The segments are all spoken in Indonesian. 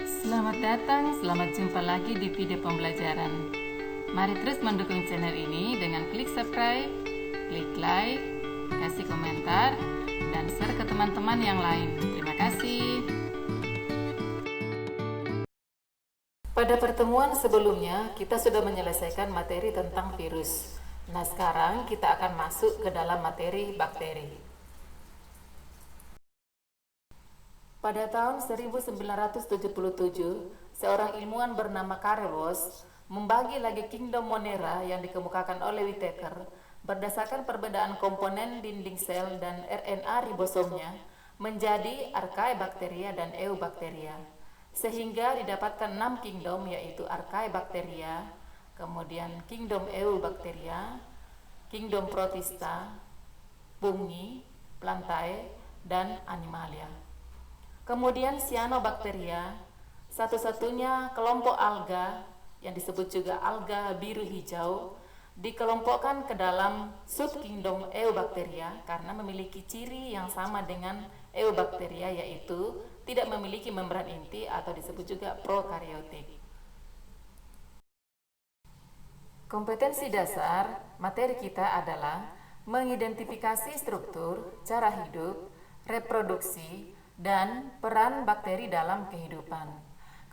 Selamat datang, selamat jumpa lagi di video pembelajaran. Mari terus mendukung channel ini dengan klik subscribe, klik like, kasih komentar, dan share ke teman-teman yang lain. Terima kasih. Pada pertemuan sebelumnya, kita sudah menyelesaikan materi tentang virus. Nah, sekarang kita akan masuk ke dalam materi bakteri. Pada tahun 1977, seorang ilmuwan bernama Karel Woese membagi lagi kingdom Monera yang dikemukakan oleh Whittaker berdasarkan perbedaan komponen dinding sel dan RNA ribosomnya menjadi Archaebacteria dan Eubacteria, sehingga didapatkan 6 kingdom, yaitu Archaebacteria, kemudian kingdom Eubacteria, kingdom Protista, fungi, plantae, dan animalia. Kemudian Cyanobacteria, satu-satunya kelompok alga yang disebut juga alga biru hijau, dikelompokkan ke dalam subkingdom Eubacteria karena memiliki ciri yang sama dengan Eubacteria, yaitu tidak memiliki membran inti atau disebut juga prokaryotik. Kompetensi dasar materi kita adalah mengidentifikasi struktur, cara hidup, reproduksi, dan peran bakteri dalam kehidupan.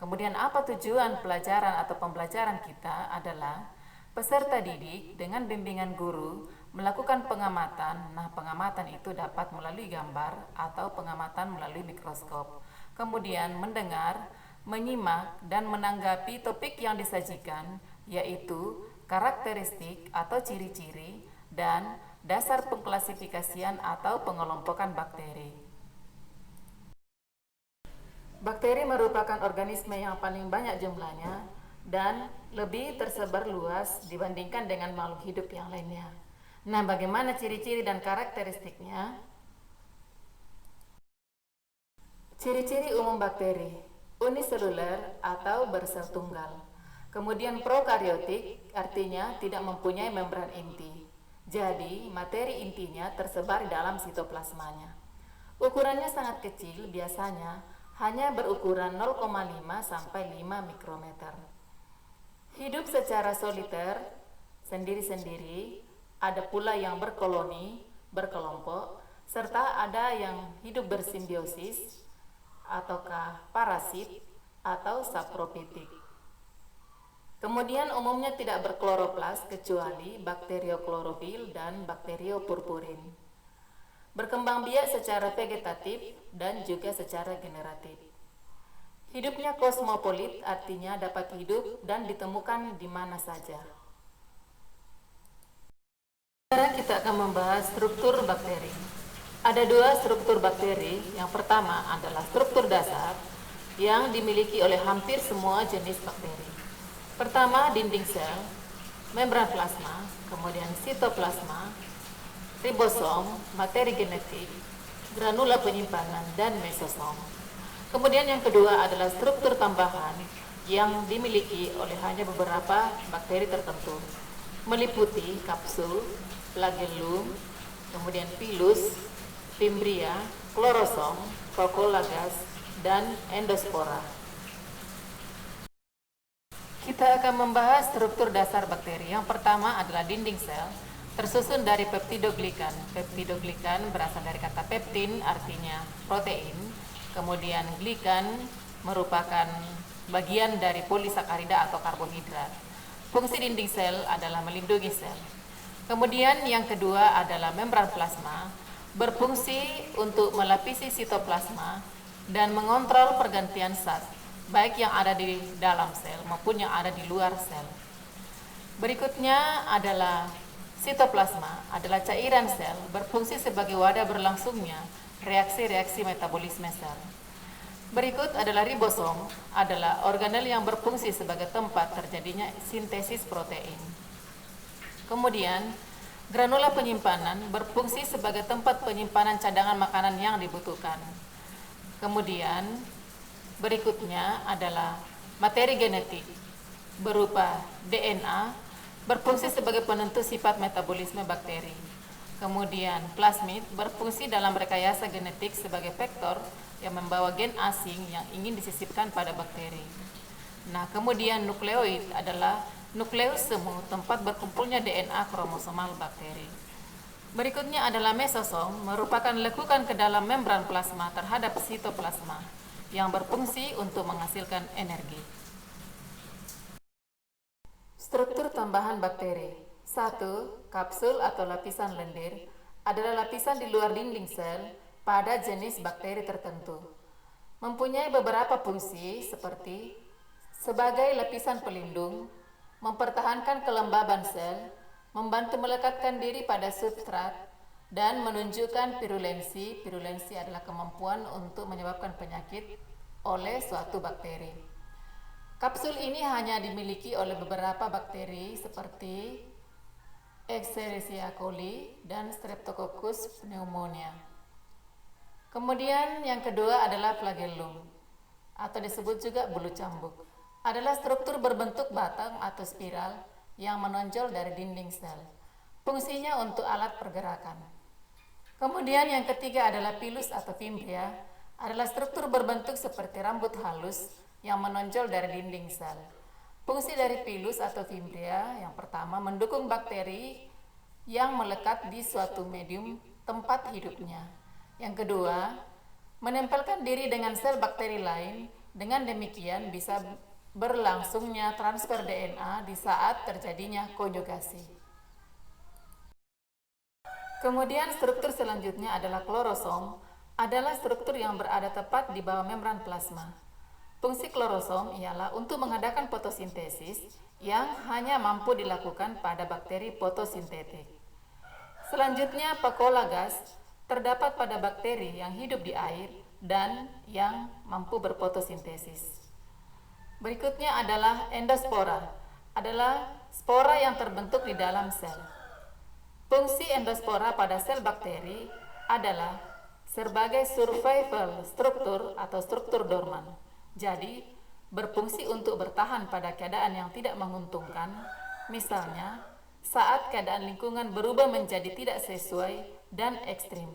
Kemudian apa tujuan pelajaran atau pembelajaran kita adalah peserta didik dengan bimbingan guru melakukan pengamatan. Nah, pengamatan itu dapat melalui gambar atau pengamatan melalui mikroskop. Kemudian mendengar, menyimak, dan menanggapi topik yang disajikan, yaitu karakteristik atau ciri-ciri dan dasar pengklasifikasian atau pengelompokan bakteri. Bakteri merupakan organisme yang paling banyak jumlahnya dan lebih tersebar luas dibandingkan dengan makhluk hidup yang lainnya. Nah, bagaimana ciri-ciri dan karakteristiknya? Ciri-ciri umum bakteri: uniseluler atau bersel tunggal. Kemudian prokaryotik, artinya tidak mempunyai membran inti. Jadi, materi intinya tersebar di dalam sitoplasmanya. Ukurannya sangat kecil, biasanya hanya berukuran 0,5 sampai 5 mikrometer. Hidup secara soliter, sendiri-sendiri, ada pula yang berkoloni, berkelompok, serta ada yang hidup bersimbiosis, ataukah parasit, atau saprofitik. Kemudian umumnya tidak berkloroplas kecuali bakterioklorofil dan bakteriopurpurin. Berkembang biak secara vegetatif dan juga secara generatif. Hidupnya kosmopolit, artinya dapat hidup dan ditemukan di mana saja. Sekarang kita akan membahas struktur bakteri. Ada dua struktur bakteri. Yang pertama adalah struktur dasar yang dimiliki oleh hampir semua jenis bakteri. Pertama, dinding sel, membran plasma, kemudian sitoplasma, ribosom, materi genetik, granula penyimpanan, dan mesosom. Kemudian yang kedua adalah struktur tambahan yang dimiliki oleh hanya beberapa bakteri tertentu, meliputi kapsul, flagellum, kemudian pilus, fimbria, klorosom, kokolagas, dan endospora. Kita akan membahas struktur dasar bakteri. Yang pertama adalah dinding sel, tersusun dari peptidoglikan. Peptidoglikan berasal dari kata peptin, artinya protein. Kemudian glikan merupakan bagian dari polisakarida atau karbohidrat. Fungsi dinding sel adalah melindungi sel. Kemudian yang kedua adalah membran plasma, berfungsi untuk melapisi sitoplasma dan mengontrol pergantian zat, baik yang ada di dalam sel maupun yang ada di luar sel. Berikutnya adalah sitoplasma, adalah cairan sel, berfungsi sebagai wadah berlangsungnya reaksi-reaksi metabolisme sel. Berikut adalah ribosom, adalah organel yang berfungsi sebagai tempat terjadinya sintesis protein. Kemudian, granula penyimpanan berfungsi sebagai tempat penyimpanan cadangan makanan yang dibutuhkan. Kemudian, berikutnya adalah materi genetik berupa DNA, berfungsi sebagai penentu sifat metabolisme bakteri. Kemudian plasmid berfungsi dalam rekayasa genetik sebagai vektor yang membawa gen asing yang ingin disisipkan pada bakteri. Nah, kemudian nukleoid adalah nukleus semu, tempat berkumpulnya DNA kromosomal bakteri. Berikutnya adalah mesosom, merupakan lekukan ke dalam membran plasma terhadap sitoplasma yang berfungsi untuk menghasilkan energi. Struktur tambahan bakteri. 1. Kapsul atau lapisan lendir adalah lapisan di luar dinding sel pada jenis bakteri tertentu. Mempunyai beberapa fungsi seperti sebagai lapisan pelindung, mempertahankan kelembaban sel, membantu melekatkan diri pada substrat, dan menunjukkan virulensi. Virulensi adalah kemampuan untuk menyebabkan penyakit oleh suatu bakteri. Kapsul ini hanya dimiliki oleh beberapa bakteri seperti Escherichia coli dan Streptococcus pneumonia. Kemudian yang kedua adalah flagellum atau disebut juga bulu cambuk. Adalah struktur berbentuk batang atau spiral yang menonjol dari dinding sel. Fungsinya untuk alat pergerakan. Kemudian yang ketiga adalah pilus atau fimbria, adalah struktur berbentuk seperti rambut halus yang menonjol dari dinding sel. Fungsi dari pilus atau fimbria yang pertama mendukung bakteri yang melekat di suatu medium tempat hidupnya. Yang kedua, menempelkan diri dengan sel bakteri lain. Dengan demikian bisa berlangsungnya transfer DNA di saat terjadinya konjugasi. Kemudian struktur selanjutnya adalah klorosom, adalah struktur yang berada tepat di bawah membran plasma. Fungsi klorosom ialah untuk mengadakan fotosintesis yang hanya mampu dilakukan pada bakteri fotosintetik. Selanjutnya, vakuola gas terdapat pada bakteri yang hidup di air dan yang mampu berfotosintesis. Berikutnya adalah endospora, adalah spora yang terbentuk di dalam sel. Fungsi endospora pada sel bakteri adalah sebagai survival struktur atau struktur dorman. Jadi, berfungsi untuk bertahan pada keadaan yang tidak menguntungkan, misalnya saat keadaan lingkungan berubah menjadi tidak sesuai dan ekstrim.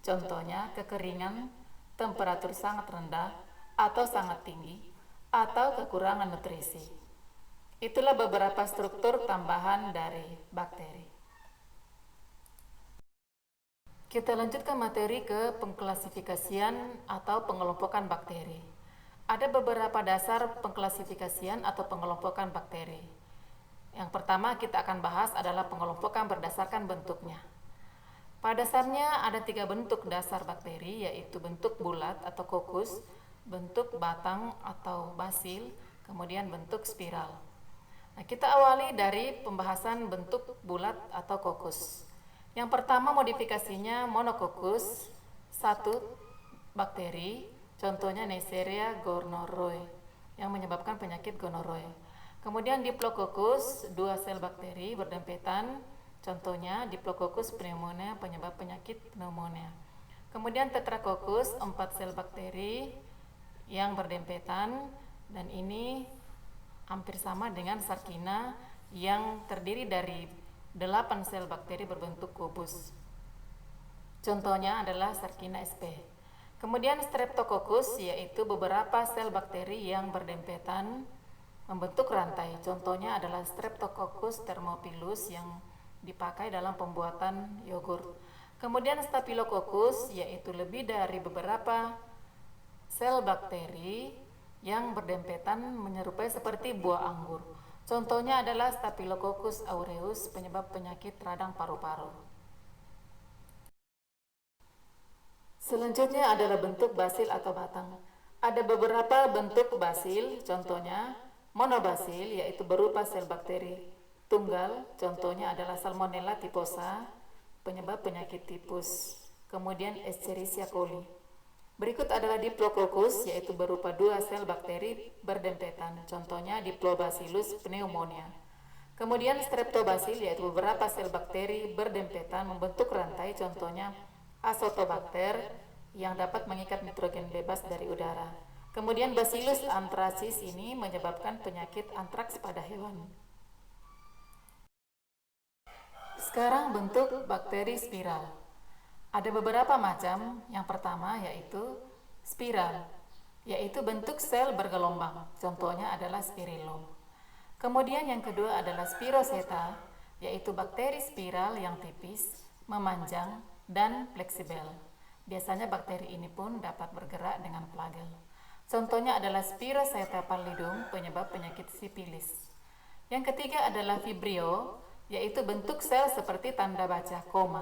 Contohnya, kekeringan, temperatur sangat rendah atau sangat tinggi, atau kekurangan nutrisi. Itulah beberapa struktur tambahan dari bakteri. Kita lanjutkan materi ke pengklasifikasian atau pengelompokan bakteri. Ada beberapa dasar pengklasifikasian atau pengelompokan bakteri. Yang pertama kita akan bahas adalah pengelompokan berdasarkan bentuknya. Pada dasarnya ada 3 bentuk dasar bakteri, yaitu bentuk bulat atau kokus, bentuk batang atau basil, kemudian bentuk spiral. Nah, kita awali dari pembahasan bentuk bulat atau kokus. Yang pertama modifikasinya monokokus, 1 bakteri, contohnya Neisseria gonorrhoeae yang menyebabkan penyakit gonorrhoea. Kemudian Diplococcus, 2 sel bakteri berdempetan, contohnya Diplococcus pneumonia penyebab penyakit pneumonia. Kemudian Tetracoccus, 4 sel bakteri yang berdempetan, dan ini hampir sama dengan Sarkina yang terdiri dari 8 sel bakteri berbentuk kubus. Contohnya adalah Sarkina sp. Kemudian Streptococcus, yaitu beberapa sel bakteri yang berdempetan membentuk rantai. Contohnya adalah Streptococcus thermophilus yang dipakai dalam pembuatan yogurt. Kemudian Staphylococcus, yaitu lebih dari beberapa sel bakteri yang berdempetan menyerupai seperti buah anggur. Contohnya adalah Staphylococcus aureus penyebab penyakit radang paru-paru. Selanjutnya adalah bentuk basil atau batang. Ada beberapa bentuk basil, contohnya monobasil, yaitu berupa sel bakteri tunggal, contohnya adalah Salmonella typhosa, penyebab penyakit tipus. Kemudian Escherichia coli. Berikut adalah Diplococcus, yaitu berupa 2 sel bakteri berdempetan, contohnya Diplobacillus pneumonia. Kemudian Streptobacillus, yaitu beberapa sel bakteri berdempetan membentuk rantai, contohnya Azotobacter yang dapat mengikat nitrogen bebas dari udara. Kemudian Bacillus anthracis ini menyebabkan penyakit antraks pada hewan. Sekarang bentuk bakteri spiral. Ada beberapa macam. Yang pertama yaitu spiral, yaitu bentuk sel bergelombang. Contohnya adalah spirillum. Kemudian yang kedua adalah spiroseta, yaitu bakteri spiral yang tipis, memanjang, dan fleksibel. Biasanya bakteri ini pun dapat bergerak dengan flagel. Contohnya adalah Spiroseta pallidum, penyebab penyakit sipilis. Yang ketiga adalah vibrio, yaitu bentuk sel seperti tanda baca koma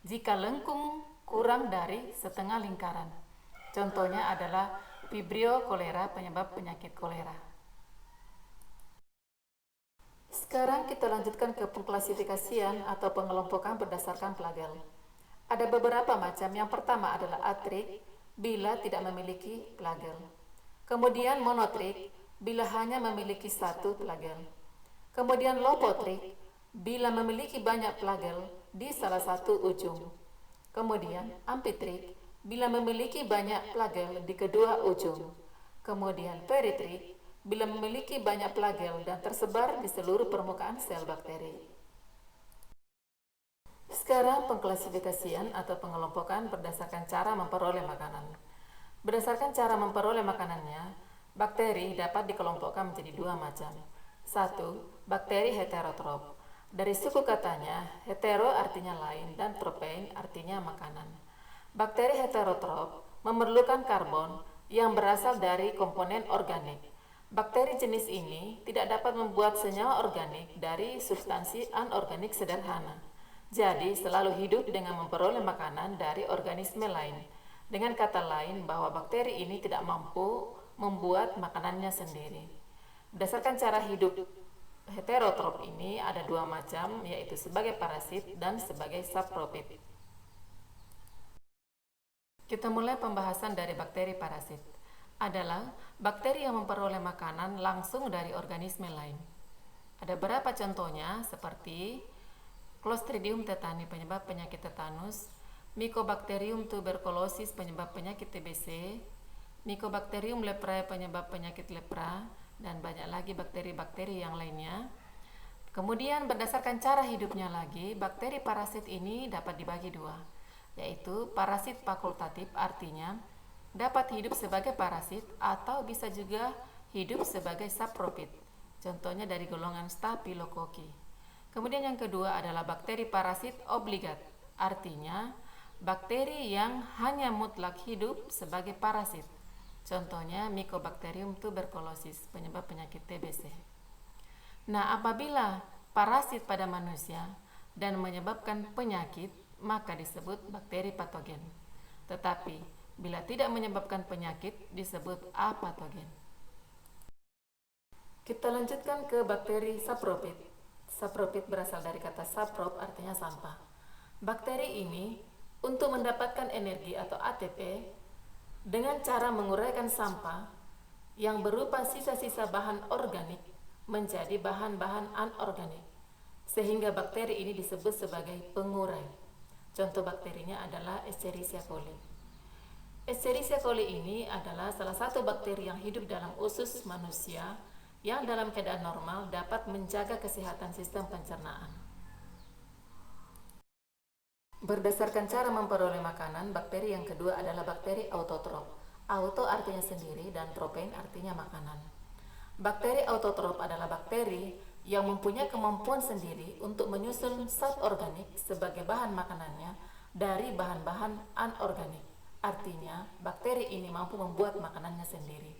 jika lengkung kurang dari setengah lingkaran. Contohnya adalah vibrio kolera, penyebab penyakit kolera. Sekarang kita lanjutkan ke pengklasifikasian atau pengelompokan berdasarkan flagel. Ada beberapa macam. Yang pertama adalah atrik bila tidak memiliki flagel. Kemudian monotrik bila hanya memiliki satu flagel. Kemudian lopotrik bila memiliki banyak flagel di salah satu ujung. Kemudian ampitrik bila memiliki banyak flagel di kedua ujung. Kemudian peritrik bila memiliki banyak flagel dan tersebar di seluruh permukaan sel bakteri. Sekarang pengklasifikasian atau pengelompokan berdasarkan cara memperoleh makanan. Berdasarkan cara memperoleh makanannya, bakteri dapat dikelompokkan menjadi dua macam. Satu, bakteri heterotrop. Dari suku katanya, hetero artinya lain dan tropein artinya makanan. Bakteri heterotrop memerlukan karbon yang berasal dari komponen organik. Bakteri jenis ini tidak dapat membuat senyawa organik dari substansi anorganik sederhana. Jadi, selalu hidup dengan memperoleh makanan dari organisme lain. Dengan kata lain, bahwa bakteri ini tidak mampu membuat makanannya sendiri. Berdasarkan cara hidup heterotrop ini ada dua macam, yaitu sebagai parasit dan sebagai saprofit. Kita mulai pembahasan dari bakteri parasit. Adalah bakteri yang memperoleh makanan langsung dari organisme lain. Ada beberapa contohnya seperti Clostridium tetani, penyebab penyakit tetanus, Mycobacterium tuberculosis, penyebab penyakit TBC, Mycobacterium leprae, penyebab penyakit lepra, dan banyak lagi bakteri-bakteri yang lainnya. Kemudian berdasarkan cara hidupnya lagi, bakteri parasit ini dapat dibagi dua, yaitu parasit fakultatif, artinya dapat hidup sebagai parasit atau bisa juga hidup sebagai saprofit. Contohnya dari golongan Staphylococcus. Kemudian yang kedua adalah bakteri parasit obligat, artinya bakteri yang hanya mutlak hidup sebagai parasit. Contohnya Mycobacterium tuberculosis, penyebab penyakit TBC. Nah, apabila parasit pada manusia dan menyebabkan penyakit, maka disebut bakteri patogen. Tetapi bila tidak menyebabkan penyakit, disebut apatogen. Kita lanjutkan ke bakteri saprofit. Saprofit berasal dari kata saprop, artinya sampah. Bakteri ini untuk mendapatkan energi atau ATP dengan cara menguraikan sampah yang berupa sisa-sisa bahan organik menjadi bahan-bahan anorganik, sehingga bakteri ini disebut sebagai pengurai. Contoh bakterinya adalah Escherichia coli. Escherichia coli ini adalah salah satu bakteri yang hidup dalam usus manusia yang dalam keadaan normal dapat menjaga kesehatan sistem pencernaan. Berdasarkan cara memperoleh makanan, bakteri yang kedua adalah bakteri autotrop. Auto artinya sendiri dan tropein artinya makanan. Bakteri autotrop adalah bakteri yang mempunyai kemampuan sendiri untuk menyusun zat organik sebagai bahan makanannya dari bahan-bahan anorganik. Artinya, bakteri ini mampu membuat makanannya sendiri.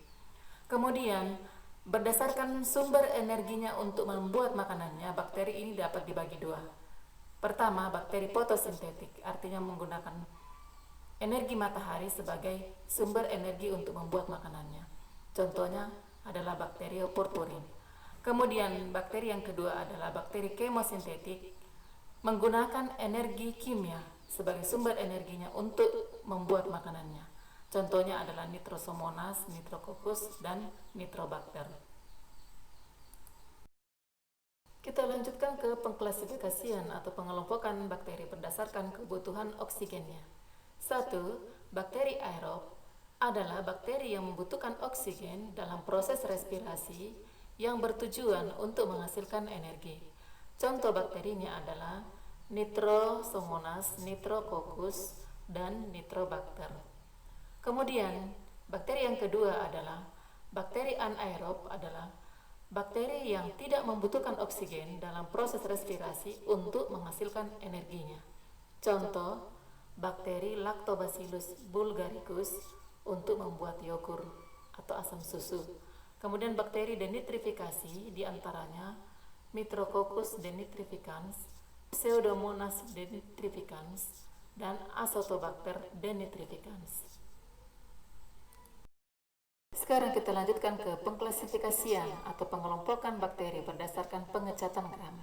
Kemudian, berdasarkan sumber energinya untuk membuat makanannya, bakteri ini dapat dibagi dua. Pertama, bakteri fotosintetik, artinya menggunakan energi matahari sebagai sumber energi untuk membuat makanannya. Contohnya adalah bakteri purpurin. Kemudian, bakteri yang kedua adalah bakteri kemosintetik, menggunakan energi kimia sebagai sumber energinya untuk membuat makanannya. Contohnya adalah Nitrosomonas, Nitrococcus, dan Nitrobacter. Kita lanjutkan ke pengklasifikasian atau pengelompokan bakteri berdasarkan kebutuhan oksigennya. 1. Bakteri aerob adalah bakteri yang membutuhkan oksigen dalam proses respirasi yang bertujuan untuk menghasilkan energi. Contoh bakterinya adalah Nitrosomonas, Nitrococcus, dan Nitrobacter. Kemudian, bakteri yang kedua adalah bakteri anaerob, adalah bakteri yang tidak membutuhkan oksigen dalam proses respirasi untuk menghasilkan energinya. Contoh, bakteri Lactobacillus bulgaricus untuk membuat yogurt atau asam susu. Kemudian bakteri denitrifikasi diantaranya Mitrococcus denitrificans, Pseudomonas denitrificans, dan Azotobacter denitrificans. Sekarang kita lanjutkan ke pengklasifikasian atau pengelompokan bakteri berdasarkan pengecatan Gram.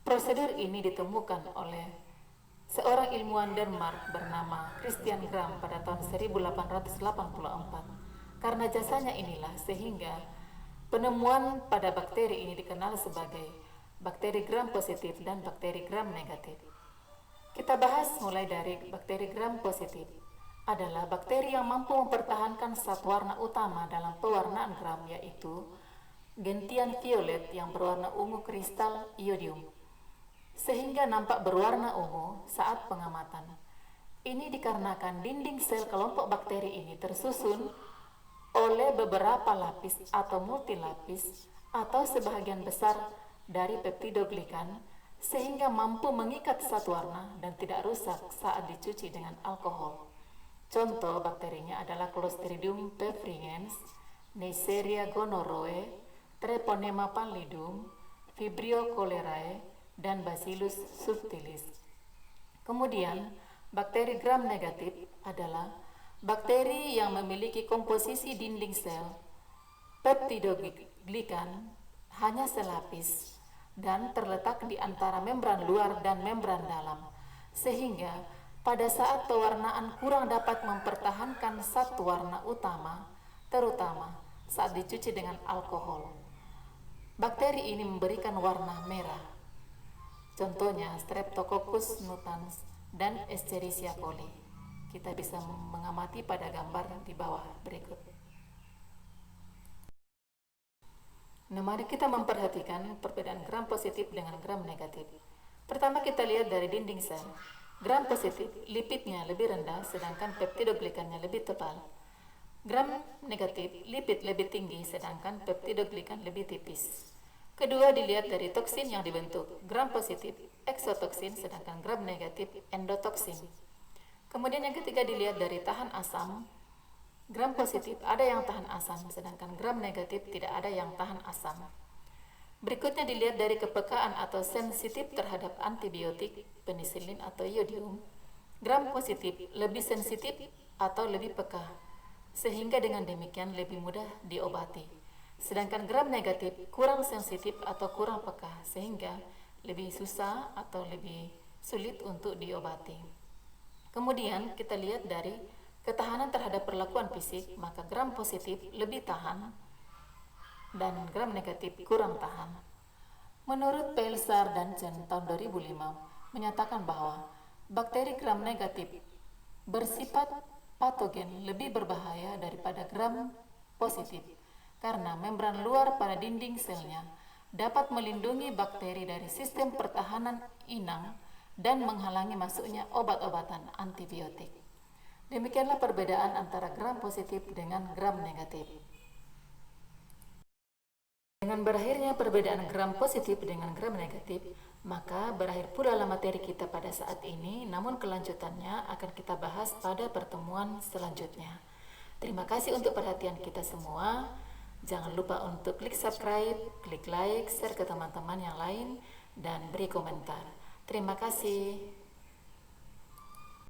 Prosedur ini ditemukan oleh seorang ilmuwan Denmark bernama Christian Gram pada tahun 1884. Karena jasanya inilah sehingga penemuan pada bakteri ini dikenal sebagai bakteri Gram positif dan bakteri Gram negatif. Kita bahas mulai dari bakteri Gram positif. Adalah bakteri yang mampu mempertahankan zat warna utama dalam pewarnaan Gram, yaitu gentian violet yang berwarna ungu kristal iodium, sehingga nampak berwarna ungu saat pengamatan. Ini dikarenakan dinding sel kelompok bakteri ini tersusun oleh beberapa lapis atau multilapis atau sebahagian besar dari peptidoglikan, sehingga mampu mengikat zat warna dan tidak rusak saat dicuci dengan alkohol. Contoh bakterinya adalah Clostridium perfringens, Neisseria gonorrhoeae, Treponema pallidum, Vibrio cholerae, dan Bacillus subtilis. Kemudian, bakteri Gram negatif adalah bakteri yang memiliki komposisi dinding sel peptidoglikan hanya selapis dan terletak di antara membran luar dan membran dalam, sehingga pada saat pewarnaan kurang dapat mempertahankan zat warna utama, terutama saat dicuci dengan alkohol. Bakteri ini memberikan warna merah. Contohnya Streptococcus mutans dan Escherichia coli. Kita bisa mengamati pada gambar di bawah berikut. Nah, mari kita memperhatikan perbedaan Gram positif dengan Gram negatif. Pertama kita lihat dari dinding sel. Gram positif, lipidnya lebih rendah, sedangkan peptidoglikannya lebih tebal. Gram negatif, lipid lebih tinggi, sedangkan peptidoglikan lebih tipis. Kedua, dilihat dari toksin yang dibentuk. Gram positif, eksotoksin, sedangkan gram negatif, endotoksin. Kemudian yang ketiga, dilihat dari tahan asam. Gram positif ada yang tahan asam, sedangkan gram negatif tidak ada yang tahan asam. Berikutnya dilihat dari kepekaan atau sensitif terhadap antibiotik, penisilin atau iodium. Gram positif lebih sensitif atau lebih peka, sehingga dengan demikian lebih mudah diobati. Sedangkan gram negatif kurang sensitif atau kurang peka, sehingga lebih susah atau lebih sulit untuk diobati. Kemudian kita lihat dari ketahanan terhadap perlakuan fisik, maka gram positif lebih tahan dan gram negatif kurang tahan. Menurut Pelsar dan Chen tahun 2005 menyatakan bahwa bakteri gram negatif bersifat patogen lebih berbahaya daripada gram positif karena membran luar pada dinding selnya dapat melindungi bakteri dari sistem pertahanan inang dan menghalangi masuknya obat-obatan antibiotik. Demikianlah perbedaan antara gram positif dengan gram negatif. Dengan berakhirnya perbedaan gram positif dengan gram negatif, maka berakhir pula materi kita pada saat ini, namun kelanjutannya akan kita bahas pada pertemuan selanjutnya. Terima kasih untuk perhatian kita semua. Jangan lupa untuk klik subscribe, klik like, share ke teman-teman yang lain, dan beri komentar. Terima kasih.